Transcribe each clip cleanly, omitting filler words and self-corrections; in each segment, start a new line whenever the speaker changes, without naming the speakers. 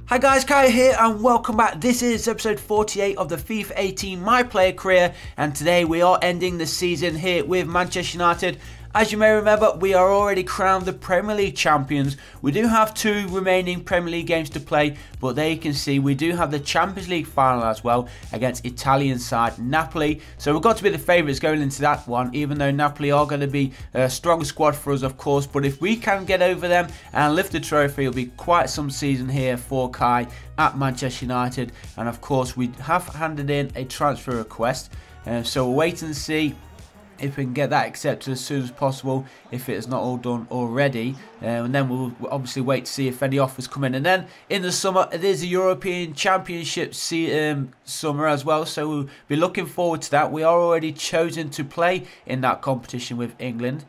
Hi guys, Kai here and welcome back. This is episode 48 of the FIFA 18 My Player Career, and today we are ending the season here with Manchester United. As you may remember, we are already crowned the Premier League champions. We do have 2 remaining Premier League games to play, but there you can see we do have the Champions League final as well against Italian side Napoli. So we've got to be the favourites going into that one, even though Napoli are going to be a strong squad for us, of course. But if we can get over them and lift the trophy, it'll be quite some season here for Kai at Manchester United. And of course, we have handed in a transfer request, so we'll wait and see if we can get that accepted as soon as possible, if it is not all done already. And then we'll obviously wait to see if any offers come in. And then in the summer, it is a European Championship summer as well, so we'll be looking forward to that. We are already chosen to play in that competition with England.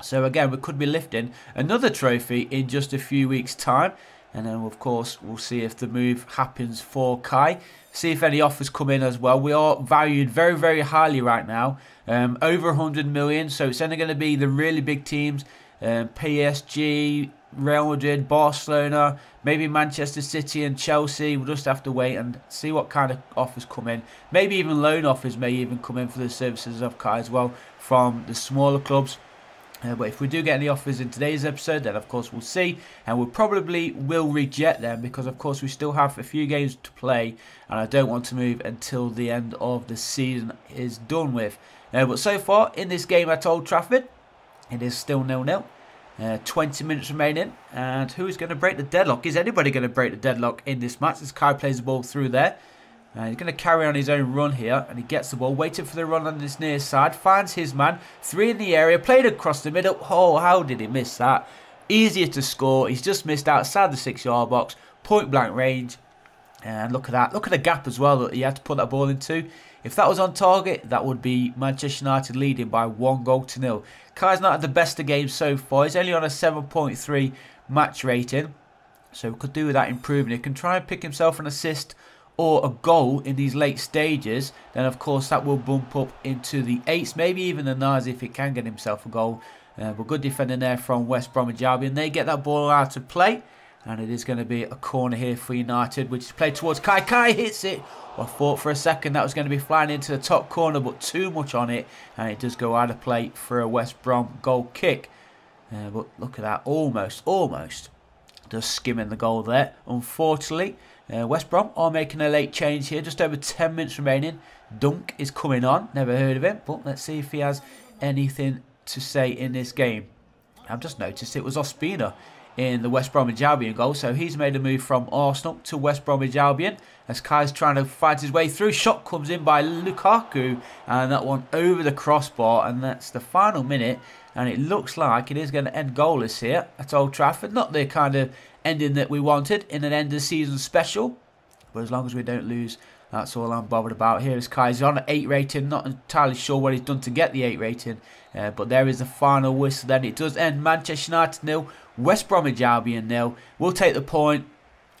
So again, we could be lifting another trophy in just a few weeks' time. And then, of course, we'll see if the move happens for Kai. See if any offers come in as well. We are valued very, very highly right now. Over 100 million. So it's only going to be the really big teams. PSG, Real Madrid, Barcelona, maybe Manchester City and Chelsea. We'll just have to wait and see what kind of offers come in. Maybe even loan offers may even come in for the services of Kai as well from the smaller clubs. But if we do get any offers in today's episode, then of course we'll see, and we probably will reject them because of course we still have a few games to play, and I don't want to move until the end of the season is done with. But so far in this game at Old Trafford, it is still 0-0. 20 minutes remaining, and who is going to break the deadlock? Is anybody going to break the deadlock in this match as Kai plays the ball through there? He's going to carry on his own run here, and he gets the ball, waiting for the run on this near side, finds his man, 3 in the area, played across the middle. Oh, how did he miss that? Easier to score. He's just missed outside the 6-yard box, point blank range, and look at that. Look at the gap as well that he had to put that ball into. If that was on target, that would be Manchester United leading by 1-0. Kai's not had the best of games so far. He's only on a 7.3 match rating, so we could do with that improving. He can try and pick himself an assist or a goal in these late stages, then of course that will bump up into the 8s, maybe even the 9s if he can get himself a goal. But good defending there from West Bromwich Albion. They get that ball out of play, and it is going to be a corner here for United, which is played towards Kai. Kai hits it. I thought for a second that was going to be flying into the top corner, but too much on it, and it does go out of play for a West Brom goal kick. But look at that, almost just skimming the goal there. Unfortunately, West Brom are making a late change here. Just over 10 minutes remaining. Dunk is coming on. Never heard of him, but let's see if he has anything to say in this game. I've just noticed it was Ospina in the West Bromwich Albion goal, so he's made a move from Arsenal to West Bromwich Albion as Kai's trying to fight his way through. Shot comes in by Lukaku, and that one over the crossbar, and that's the final minute, and it looks like it is going to end goalless here at Old Trafford. Not the kind of ending that we wanted in an end of season special, but as long as we don't lose, that's all I'm bothered about. Here is Kai. He's on an 8 rating. Not entirely sure what he's done to get the 8 rating, but there is the final whistle. Then it does end. Manchester United 0, West Bromwich Albion 0. We'll take the point.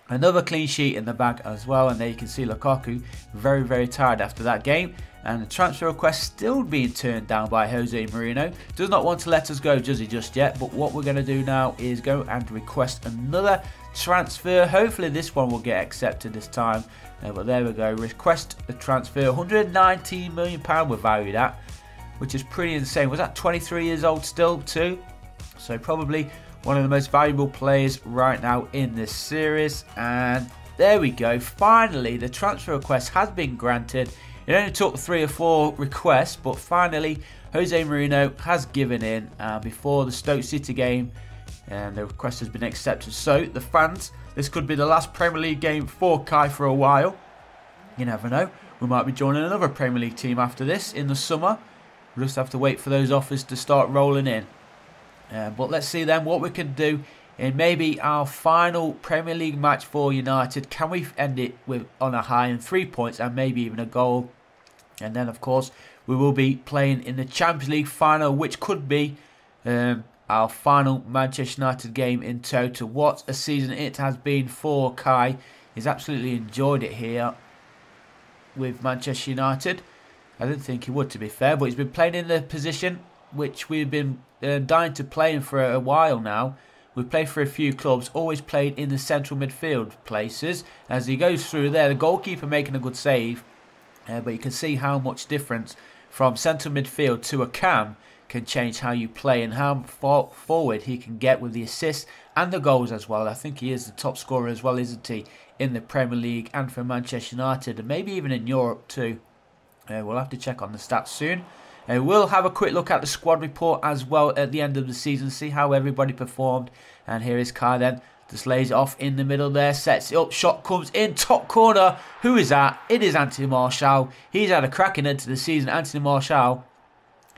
Another clean sheet in the bag as well, and there you can see Lukaku very, very tired after that game. And the transfer request still being turned down by Jose Mourinho. Does not want to let us go, does he, just yet? But what we're going to do now is go and request another transfer. Hopefully this one will get accepted this time. But there we go. Request a transfer. £119 million we're valued at, which is pretty insane. Was that 23 years old still too? So probably one of the most valuable players right now in this series. And there we go. Finally, the transfer request has been granted. It only took 3 or 4 requests, but finally Jose Mourinho has given in before the Stoke City game, and the request has been accepted. So the fans, this could be the last Premier League game for Kai for a while. You never know. We might be joining another Premier League team after this in the summer. We'll just have to wait for those offers to start rolling in. But let's see then what we can do in maybe our final Premier League match for United. Can we end it on a high and 3 points and maybe even a goal? And then of course we will be playing in the Champions League final, which could be our final Manchester United game in total. What a season it has been for Kai. He's absolutely enjoyed it here with Manchester United. I didn't think he would, to be fair, but he's been playing in the position which we've been dying to play in for a while now, we've played for a few clubs, always played in the central midfield places. As he goes through there, the goalkeeper making a good save. But you can see how much difference from central midfield to a cam can change how you play and how far forward he can get with the assists and the goals as well. I think he is the top scorer as well, isn't he, in the Premier League and for Manchester United, and maybe even in Europe too. We'll have to check on the stats soon. We'll have a quick look at the squad report as well at the end of the season, see how everybody performed. And here is Kai then. Just lays it off in the middle there, sets it up, shot comes in, top corner. Who is that? It is Anthony Martial. He's had a cracking end to the season, Anthony Martial.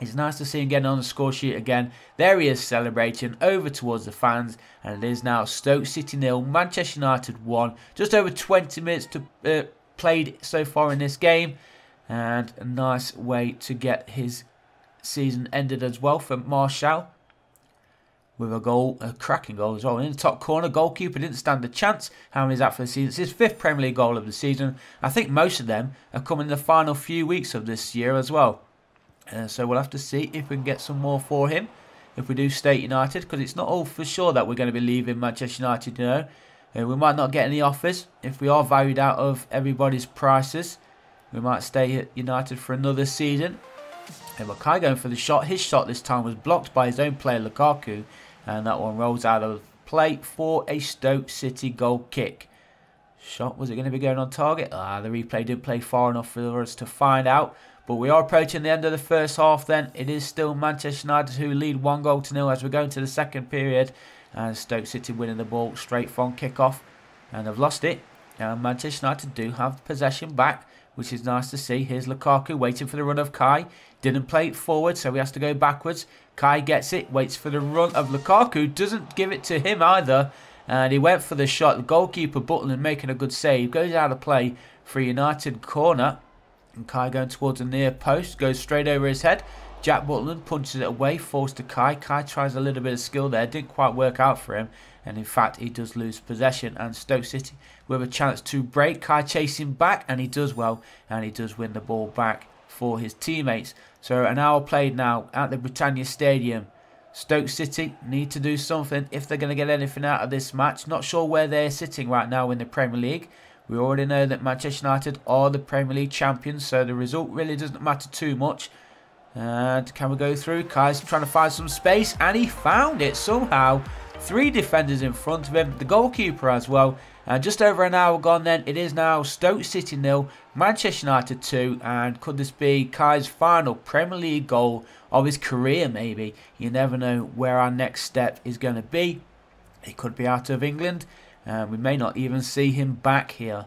It's nice to see him getting on the score sheet again. There he is celebrating over towards the fans. And it is now Stoke City 0, Manchester United 1. Just over 20 minutes to played so far in this game. And a nice way to get his season ended as well for Martial. With a goal, a cracking goal as well. In the top corner, goalkeeper didn't stand a chance. How many is that for the season? It's his 5th Premier League goal of the season. I think most of them are coming in the final few weeks of this year as well. So we'll have to see if we can get some more for him. If we do stay at United, because it's not all for sure that we're going to be leaving Manchester United, you know. We might not get any offers. If we are valued out of everybody's prices, we might stay at United for another season. But Kai going for the shot. His shot this time was blocked by his own player, Lukaku. And that one rolls out of play for a Stoke City goal kick. Shot, was it going to be going on target? The replay didn't play far enough for us to find out. But we are approaching the end of the first half then. It is still Manchester United who lead 1-0 as we're going to the second period. And Stoke City winning the ball straight from kickoff. And they've lost it. And Manchester United do have possession back, which is nice to see. Here's Lukaku waiting for the run of Kai. Didn't play it forward, so he has to go backwards. Kai gets it, waits for the run of Lukaku. Doesn't give it to him either. And he went for the shot. The goalkeeper, Butland, making a good save. Goes out of play for a United corner. And Kai going towards the near post. Goes straight over his head. Jack Butland punches it away. Falls to Kai. Kai tries a little bit of skill there. Didn't quite work out for him. And in fact, he does lose possession. And Stoke City with a chance to break. Kai chasing back. And he does well. And he does win the ball back for his teammates. So an hour played now at the Britannia Stadium. Stoke City need to do something if they're going to get anything out of this match. Not sure where they're sitting right now in the Premier League. We already know that Manchester United are the Premier League champions, so the result really doesn't matter too much. And can we go through? Kai's trying to find some space, and he found it somehow. 3 defenders in front of him, the goalkeeper as well. And just over an hour gone then, it is now Stoke City 0, Manchester United 2. And could this be Kai's final Premier League goal of his career maybe? You never know where our next step is going to be. He could be out of England. We may not even see him back here.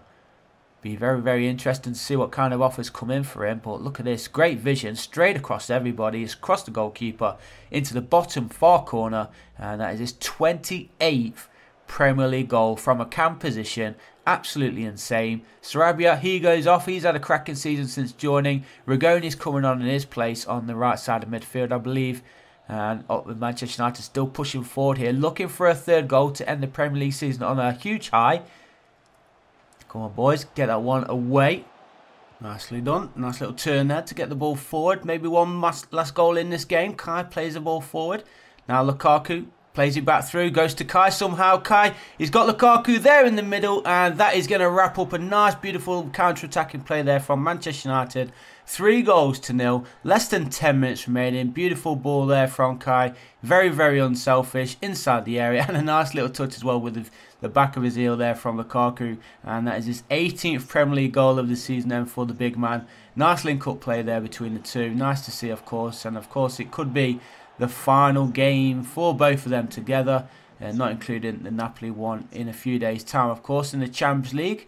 Be very, very interesting to see what kind of offers come in for him. But look at this. Great vision. Straight across everybody. It's across the goalkeeper into the bottom far corner. And that is his 28th Premier League goal from a cam position. Absolutely insane. Sarabia, he goes off. He's had a cracking season since joining. Rigoni's coming on in his place on the right side of midfield, I believe. And with Manchester United still pushing forward here. Looking for a 3rd goal to end the Premier League season on a huge high. Come on, boys. Get that one away. Nicely done. Nice little turn there to get the ball forward. Maybe one last goal in this game. Kai plays the ball forward. Now Lukaku plays it back through. Goes to Kai somehow. Kai, he's got Lukaku there in the middle. And that is going to wrap up a nice, beautiful counter-attacking play there from Manchester United. 3-0. Less than 10 minutes remaining. Beautiful ball there from Kai. Very, very unselfish inside the area. And a nice little touch as well with the back of his heel there from Lukaku. And that is his 18th Premier League goal of the season then for the big man. Nice link-up play there between the two. Nice to see, of course. And, of course, it could be the final game for both of them together. Not including the Napoli one in a few days' time, of course, in the Champions League.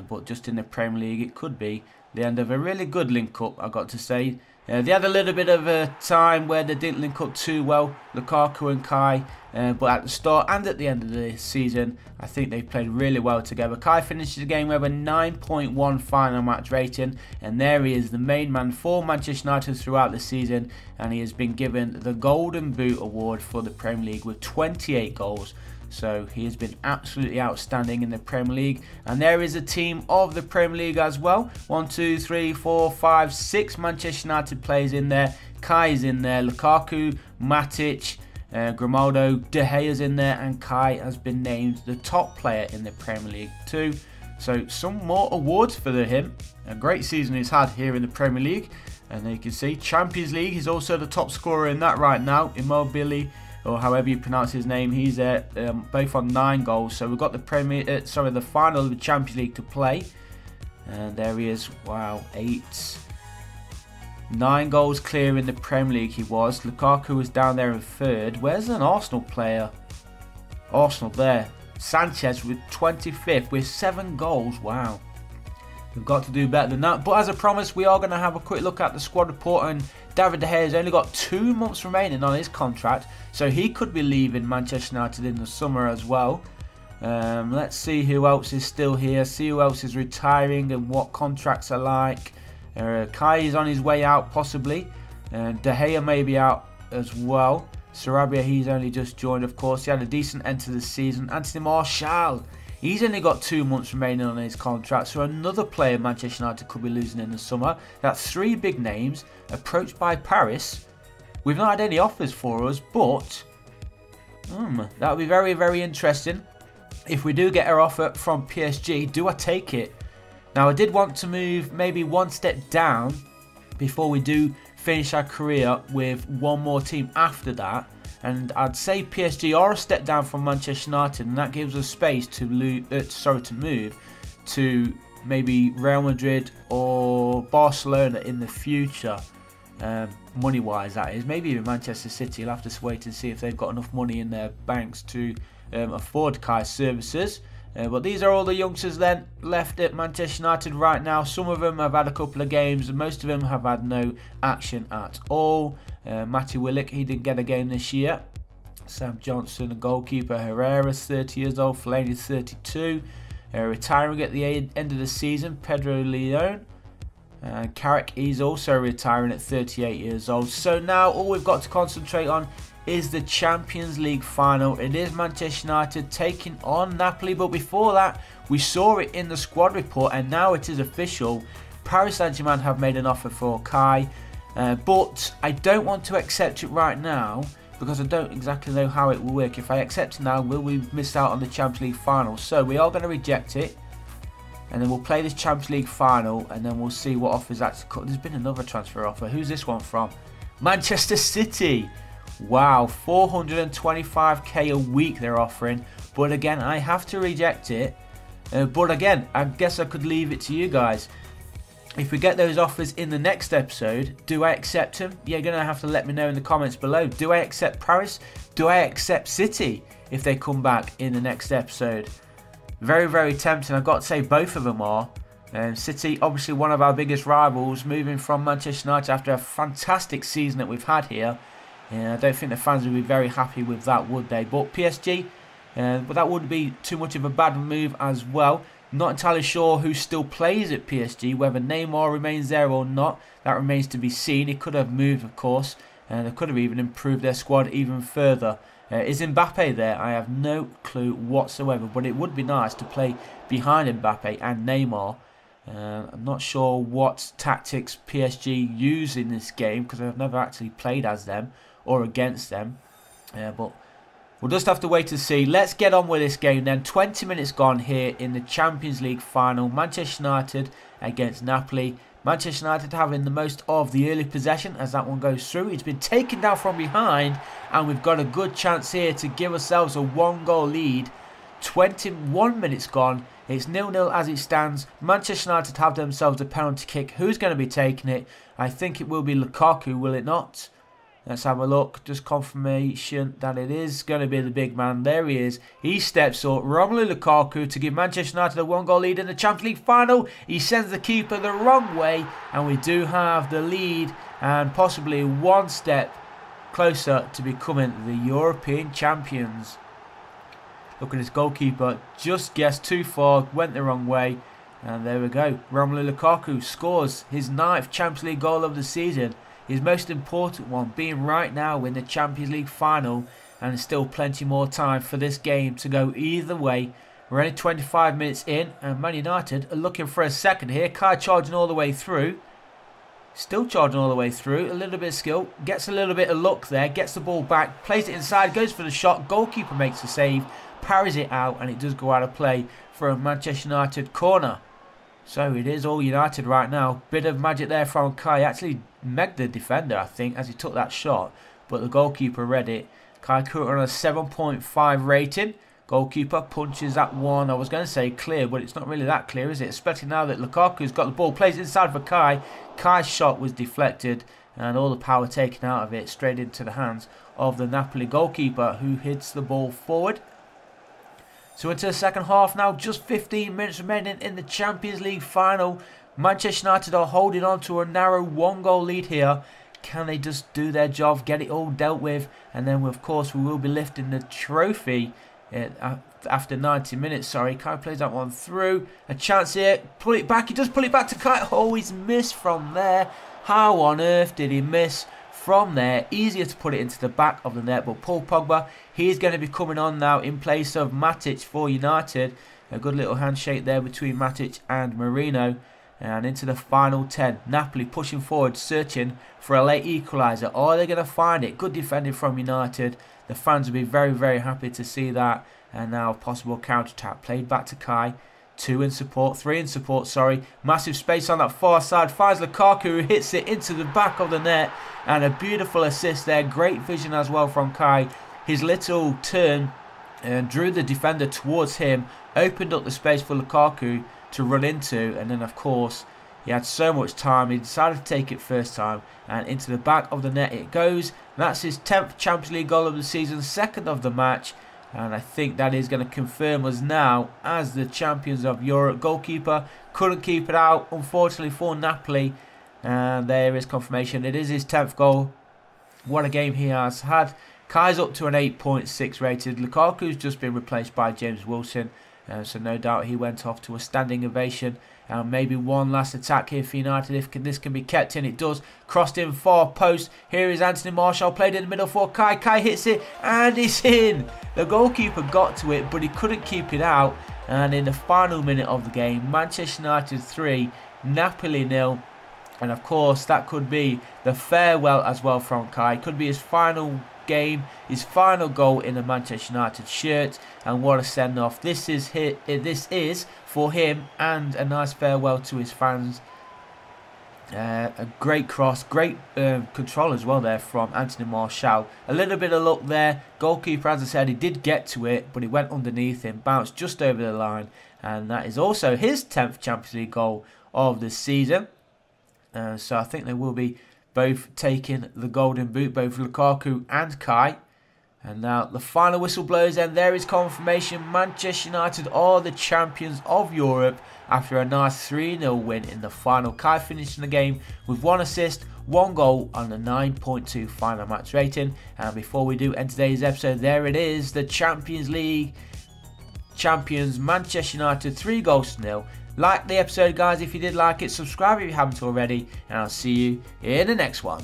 But just in the Premier League, it could be the end of a really good link-up, I got to say. They had a little bit of a time where they didn't link up too well, Lukaku and Kai. But at the start and at the end of the season, I think they played really well together. Kai finishes the game with a 9.1 final match rating. And there he is, the main man for Manchester United throughout the season. And he has been given the Golden Boot Award for the Premier League with 28 goals. So he has been absolutely outstanding in the Premier League. And there is a team of the Premier League as well. 1, 2, 3, 4, 5, 6 Manchester United players in there. Kai is in there. Lukaku, Matic, Grimaldo, De Gea's in there, and Kai has been named the top player in the Premier League too. So some more awards for him. A great season he's had here in the Premier League. And you can see Champions League, he's also the top scorer in that right now. Immobile, or however you pronounce his name, he's both on 9 goals. So we've got the the final of the Champions League to play. And there he is. Wow, 9 goals clear in the Premier League he was. Lukaku was down there in 3rd. Where's an Arsenal player? Arsenal there. Sanchez with 25th with 7 goals. Wow. We've got to do better than that. But as I promised, we are going to have a quick look at the squad report. And David De Gea has only got 2 months remaining on his contract. So he could be leaving Manchester United in the summer as well. Let's see who else is still here. See who else is retiring and what contracts are like. Kai is on his way out possibly. De Gea may be out as well. Sarabia, he's only just joined, of course. He had a decent end to the season. Anthony Martial, he's only got 2 months remaining on his contract. So another player Manchester United could be losing in the summer. That's 3 big names approached by Paris. We've not had any offers for us, but that would be very, very interesting. If we do get our offer from PSG, do I take it? Now, I did want to move maybe 1 step down before we do finish our career with one more team after that. And I'd say PSG are a step down from Manchester United, and that gives us space to move to maybe Real Madrid or Barcelona in the future. Money-wise, that is. Maybe even Manchester City. You'll have to wait and see if they've got enough money in their banks to afford Kai's services. But these are all the youngsters then left at Manchester United right now. Some of them have had a couple of games, and most of them have had no action at all. Matty Willock, he didn't get a game this year. Sam Johnson, the goalkeeper. Herrera's 30 years old. Fellaini's 32. Retiring at the end of the season. Pedro Leon. Carrick, he's also retiring at 38 years old. So now all we've got to concentrate on is the Champions League final. It is Manchester United taking on Napoli, but before that we saw it in the squad report, and now it is official. Paris Saint-Germain have made an offer for Kai, but I don't want to accept it right now because I don't exactly know how it will work. If I accept it now, will we miss out on the Champions League final? So we are going to reject it, and then we'll play this Champions League final, and then we'll see what offers actually come. There's been another transfer offer. Who's this one from? Manchester City. Wow, 425k a week they're offering. But again, I have to reject it. But again, I guess I could leave it to you guys. If we get those offers in the next episode, do I accept them? You're going to have to let me know in the comments below. Do I accept Paris? Do I accept City if they come back in the next episode? Very, very tempting. I've got to say both of them are. City, obviously one of our biggest rivals, moving from Manchester United after a fantastic season that we've had here. I don't think the fans would be very happy with that, would they? But PSG, but that wouldn't be too much of a bad move as well. Not entirely sure who still plays at PSG, whether Neymar remains there or not. That remains to be seen. He could have moved, of course, and they could have even improved their squad even further. Is Mbappe there? I have no clue whatsoever, but it would be nice to play behind Mbappe and Neymar. I'm not sure what tactics PSG use in this game because I've never actually played as them or against them, but we'll just have to wait to see. Let's get on with this game then. 20 minutes gone here in the Champions League final. Manchester United against Napoli. Manchester United having the most of the early possession as that one goes through. It's been taken down from behind, and we've got a good chance here to give ourselves a 1-goal lead. 21 minutes gone. It's 0-0 as it stands. Manchester United have themselves a penalty kick. Who's going to be taking it? I think it will be Lukaku, will it not? Let's have a look. Just confirmation that it is going to be the big man. There he is. He steps up. Romelu Lukaku to give Manchester United a 1-goal lead in the Champions League final. He sends the keeper the wrong way, and we do have the lead and possibly one step closer to becoming the European champions. Look at this goalkeeper. Just guessed too far. Went the wrong way. And there we go. Romelu Lukaku scores his 9th Champions League goal of the season. His most important one being right now in the Champions League final, and there's still plenty more time for this game to go either way. We're only 25 minutes in, and Man United are looking for a second here. Kai charging all the way through. Still charging all the way through. A little bit of skill. Gets a little bit of luck there. Gets the ball back. Plays it inside. Goes for the shot. Goalkeeper makes the save. Parries it out. And it does go out of play for a Manchester United corner. So it is all United right now. Bit of magic there from Kai. Actually megged the defender, I think, as he took that shot. But the goalkeeper read it. KAIQOM on a 7.5 rating. Goalkeeper punches that one. I was going to say clear, but it's not really that clear, is it? Especially now that Lukaku's got the ball. Plays inside for Kai. Kai's shot was deflected. And all the power taken out of it. Straight into the hands of the Napoli goalkeeper, who hits the ball forward. So into the second half now, just 15 minutes remaining in the Champions League final. Manchester United are holding on to a narrow 1-goal lead here. Can they just do their job, get it all dealt with? And then, of course, we will be lifting the trophy after 90 minutes. Sorry, Kai plays that one through. A chance here, pull it back. He does pull it back to Kai. Oh, he's missed from there. How on earth did he miss from there? Easier to put it into the back of the net, but Paul Pogba, he's going to be coming on now in place of Matic for United. A good little handshake there between Matic and Marino. And into the final 10. Napoli pushing forward, searching for a late equaliser. Are they going to find it? Good defending from United. The fans will be very, very happy to see that. And now possible counter-attack. Played back to Kai. 2 in support, 3 in support, sorry. Massive space on that far side. Finds Lukaku, who hits it into the back of the net. And a beautiful assist there. Great vision as well from Kai. His little turn drew the defender towards him. Opened up the space for Lukaku to run into. And then, of course, he had so much time. He decided to take it first time. And into the back of the net it goes. That's his 10th Champions League goal of the season. 2nd of the match. And I think that is going to confirm us now as the champions of Europe. Goalkeeper couldn't keep it out, unfortunately, for Napoli. And there is confirmation. It is his 10th goal. What a game he has had. Kai's up to an 8.6 rated. Lukaku's just been replaced by James Wilson. So no doubt he went off to a standing ovation. Maybe one last attack here for United if this can be kept in. It does. Crossed in far post. Here is Anthony Martial. Played in the middle for Kai. Kai hits it and it's in. The goalkeeper got to it but he couldn't keep it out. And in the final minute of the game, Manchester United 3, Napoli 0. And of course that could be the farewell as well from Kai. Could be his final game, his final goal in a Manchester United shirt. And what a send-off this is for him, and a nice farewell to his fans. A great cross, great control as well there from Anthony Martial. A little bit of luck there. Goalkeeper, as I said, he did get to it, but it went underneath him, bounced just over the line. And that is also his 10th Champions League goal of the season. So I think they will be both taking the golden boot, both Lukaku and Kai. And now the final whistle blows and there is confirmation. Manchester United are the champions of Europe after a nice 3-0 win in the final. Kai finishing the game with 1 assist, 1 goal on the 9.2 final match rating. And before we do end today's episode, there it is. The Champions League champions Manchester United 3-0. Like the episode, guys, if you did like it. Subscribe if you haven't already. And I'll see you in the next one.